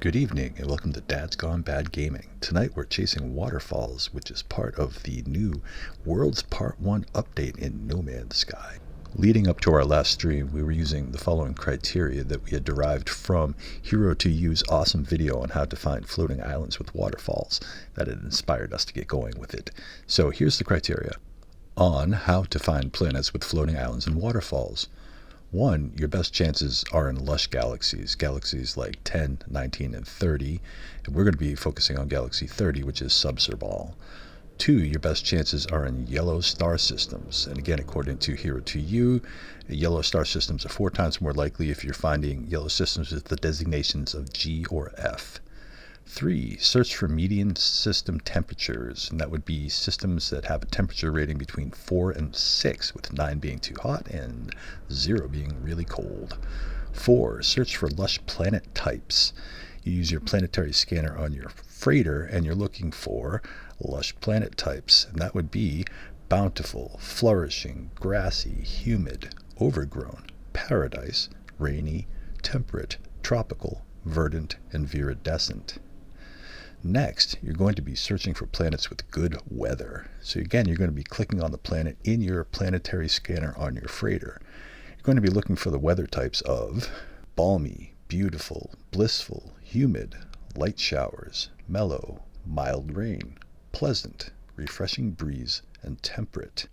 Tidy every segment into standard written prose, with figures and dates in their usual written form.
Good evening and welcome to Dad's Gone Bad Gaming. Tonight we're chasing Waterfalls, which is part of the new World's Part 1 update in No Man's Sky. Leading up to our last stream, we were using the following criteria that we had derived from Hero2U's awesome video on how to find floating islands with waterfalls that had inspired us to get going with it. So here's the criteria on how to find planets with floating islands and waterfalls. 1, your best chances are in lush galaxies like 10, 19, and 30, and we're going to be focusing on galaxy 30, which is Subsorbal. 2, your best chances are in yellow star systems, and again, according to Hero2U, yellow star systems are 4 times more likely if you're finding yellow systems with the designations of G or F. 3, search for median system temperatures, and that would be systems that have a temperature rating between 4 and 6, with 9 being too hot and 0 being really cold. 4, search for lush planet types. You use your planetary scanner on your freighter and you're looking for lush planet types, and that would be bountiful, flourishing, grassy, humid, overgrown, paradise, rainy, temperate, tropical, verdant, and viridescent. Next, you're going to be searching for planets with good weather. So again, you're going to be clicking on the planet in your planetary scanner on your freighter. You're going to be looking for the weather types of balmy, beautiful, blissful, humid, light showers, mellow, mild rain, pleasant, refreshing breeze, and temperate.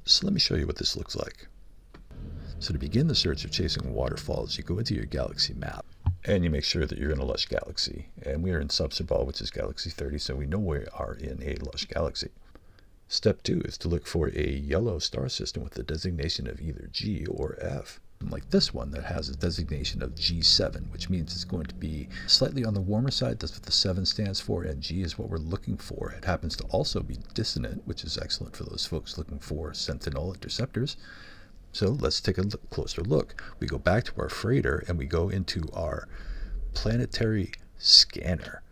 So let me show you what this looks like. So to begin the search of chasing waterfalls, you go into your galaxy map and you make sure that you're in a lush galaxy. And we are in Subsorbal, which is galaxy 30, so we know we are in a lush galaxy. Step 2 is to look for a yellow star system with the designation of either G or F. Like this one that has a designation of G7, which means it's going to be slightly on the warmer side. That's what the 7 stands for, and G is what we're looking for. It happens to also be dissonant, which is excellent for those folks looking for sentinel interceptors. So let's take a closer look. We go back to our freighter and we go into our planetary scanner,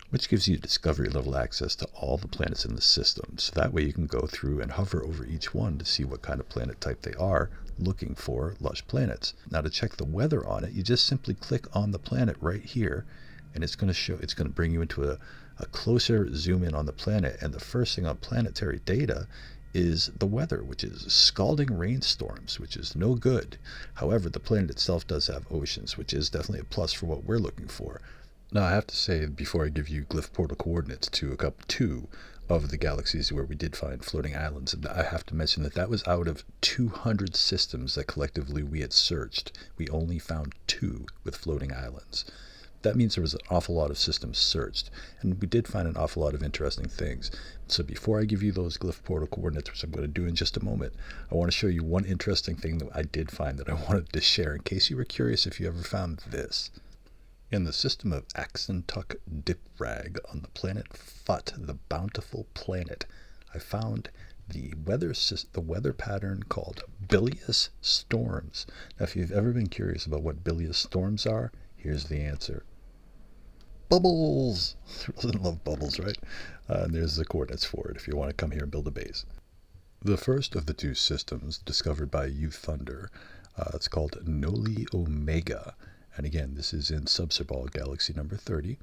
which gives you discovery level access to all the planets in the system. So that way you can go through and hover over each one to see what kind of planet type they are, looking for lush planets. Now to check the weather on it, you just simply click on the planet right here, and it's going to bring you into a closer zoom in on the planet. And the first thing on planetary data is the weather, which is scalding rainstorms, which is no good. However, the planet itself does have oceans, which is definitely a plus for what we're looking for. Now, I have to say, before I give you glyph portal coordinates to two of the galaxies where we did find floating islands, I have to mention that that was out of 200 systems that collectively we had searched. We only found 2 with floating islands. That means there was an awful lot of systems searched, and we did find an awful lot of interesting things. So before I give you those glyph portal coordinates, which I'm going to do in just a moment, I want to show you one interesting thing that I did find that I wanted to share in case you were curious if you ever found this. In the system of Axentuck Diprag on the planet Phut, the bountiful planet, I found the weather pattern called bilious storms. Now, if you've ever been curious about what bilious storms are, here's the answer. Bubbles! Who doesn't love bubbles, right? And there's the coordinates for it if you want to come here and build a base. The first of the 2 systems discovered by Thunder, it's called Noli Omega. And again, this is in Subsorbal galaxy number 30.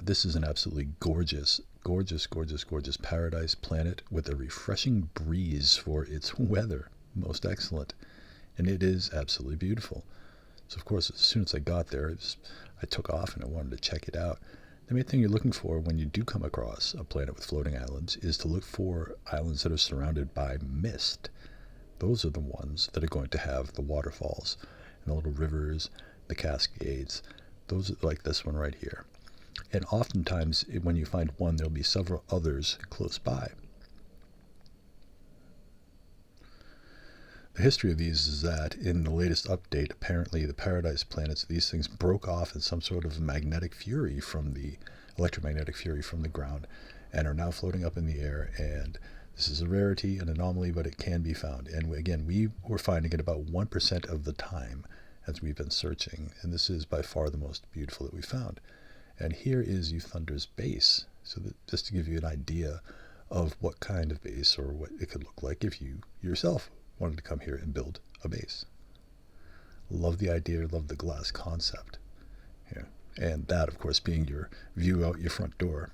This is an absolutely gorgeous paradise planet with a refreshing breeze for its weather. Most excellent. And it is absolutely beautiful. So of course, as soon as I got there, I took off and I wanted to check it out. The main thing you're looking for when you do come across a planet with floating islands is to look for islands that are surrounded by mist. Those are the ones that are going to have the waterfalls and the little rivers, the cascades. Those are like this one right here. And oftentimes when you find one, there'll be several others close by. The history of these is that in the latest update, apparently the paradise planets, these things broke off in some sort of electromagnetic fury from the ground, and are now floating up in the air. And this is a rarity, an anomaly, but it can be found. And again, we were finding it about 1% of the time as we've been searching, and this is by far the most beautiful that we found. And here is Thunder's base. So just to give you an idea of what kind of base or what it could look like if you yourself wanted to come here and build a base. Love the idea, love the glass concept. Here, And that, of course, being your view out your front door.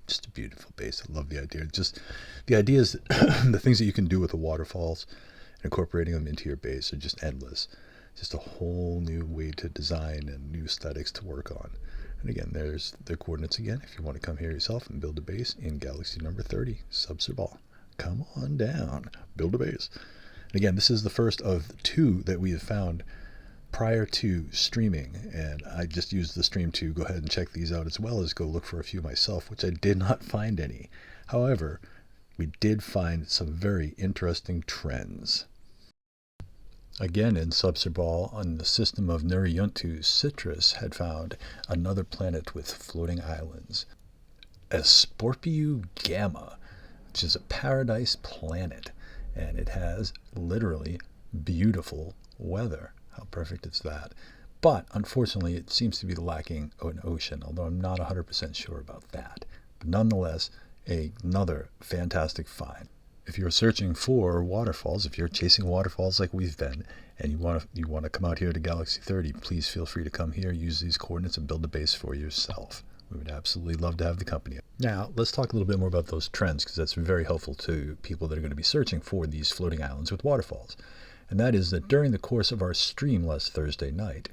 Just a beautiful base. I love the idea. Just the ideas, the things that you can do with the waterfalls, incorporating them into your base are just endless. Just a whole new way to design and new aesthetics to work on. And again, there's the coordinates again. If you want to come here yourself and build a base in galaxy number 30, Subserball. Come on down, build a base. And again, this is the first of 2 that we have found prior to streaming, and I just used the stream to go ahead and check these out, as well as go look for a few myself, which I did not find any. However, we did find some very interesting trends. Again, in Subserball, on the system of Neriyuntu, Citrus had found another planet with floating islands, Esporpiu Gamma, which is a paradise planet, and it has literally beautiful weather. How perfect is that? But unfortunately, it seems to be lacking an ocean, although I'm not 100% sure about that. But nonetheless, another fantastic find. If you're searching for waterfalls, if you're chasing waterfalls like we've been, and you want to come out here to Galaxy 30, please feel free to come here, use these coordinates, and build a base for yourself. We would absolutely love to have the company. Now, let's talk a little bit more about those trends, because that's very helpful to people that are going to be searching for these floating islands with waterfalls. And that is that during the course of our stream last Thursday night,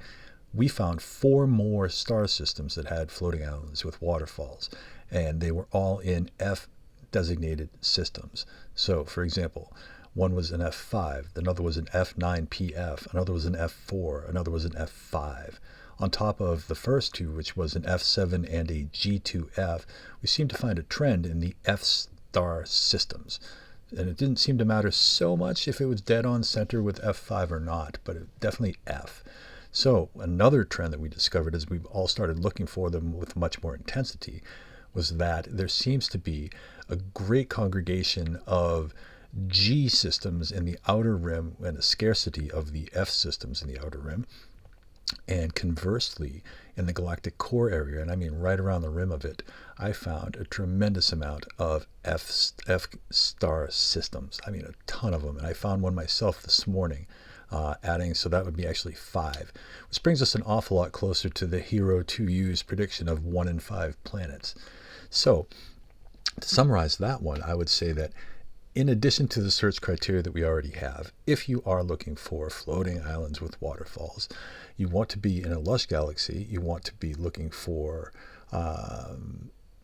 we found 4 more star systems that had floating islands with waterfalls, and they were all in F designated systems. So, for example, one was an F5, another was an F9PF, another was an F4, another was an F5. On top of the first 2, which was an F7 and a G2F, we seem to find a trend in the F star systems. And it didn't seem to matter so much if it was dead on center with F5 or not, but it definitely F. So another trend that we discovered as we all started looking for them with much more intensity was that there seems to be a great congregation of G systems in the outer rim and a scarcity of the F systems in the outer rim. And conversely, in the galactic core area, and I mean right around the rim of it, I found a tremendous amount of F star systems. I mean, a ton of them. And I found one myself this morning, adding, so that would be actually 5, which brings us an awful lot closer to the Hero 2U's prediction of 1 in 5 planets. So, to summarize that one, I would say that in addition to the search criteria that we already have, if you are looking for floating islands with waterfalls, you want to be in a lush galaxy, you want to be looking for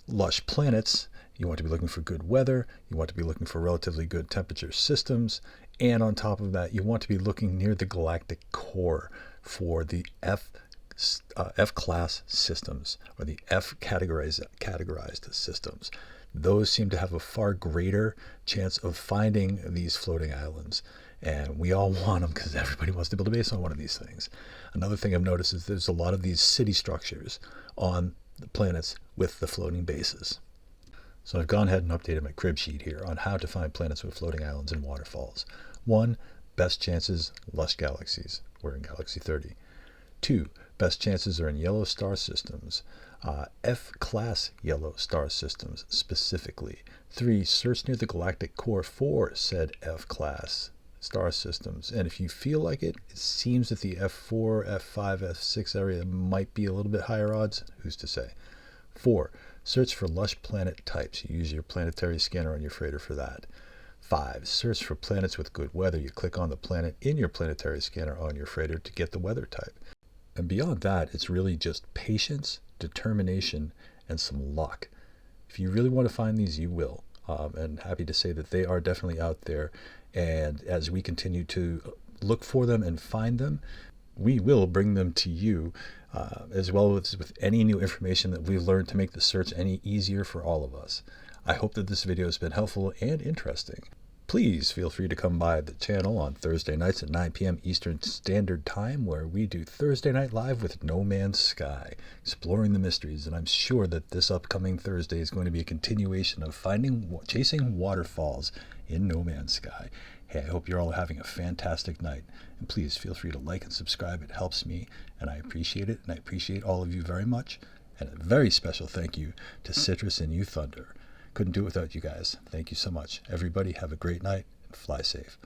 lush planets, you want to be looking for good weather, you want to be looking for relatively good temperature systems, and on top of that, you want to be looking near the galactic core for the F-class systems, or the F-categorized systems. Those seem to have a far greater chance of finding these floating islands. And we all want them because everybody wants to build a base on one of these things. Another thing I've noticed is there's a lot of these city structures on the planets with the floating bases. So I've gone ahead and updated my crib sheet here on how to find planets with floating islands and waterfalls. 1, best chances, lush galaxies. We're in Galaxy 30. 2, best chances are in yellow star systems. F-class yellow star systems specifically. 3, search near the galactic core for said F-class star systems. And if you feel like it, it seems that the F4, F5, F6 area might be a little bit higher odds. Who's to say? 4, search for lush planet types. You use your planetary scanner on your freighter for that. 5, search for planets with good weather. You click on the planet in your planetary scanner on your freighter to get the weather type. And beyond that, it's really just patience, determination, and some luck. If you really want to find these, you will. And happy to say that they are definitely out there. And as we continue to look for them and find them, we will bring them to you, as well as with any new information that we've learned to make the search any easier for all of us. I hope that this video has been helpful and interesting. Please feel free to come by the channel on Thursday nights at 9 p.m. Eastern Standard Time, where we do Thursday Night Live with No Man's Sky, exploring the mysteries. And I'm sure that this upcoming Thursday is going to be a continuation of chasing waterfalls in No Man's Sky. Hey, I hope you're all having a fantastic night. And please feel free to like and subscribe. It helps me, and I appreciate it. And I appreciate all of you very much. And a very special thank you to Citrus and you Thunder. Couldn't do it without you guys. Thank you so much. Everybody have a great night and fly safe.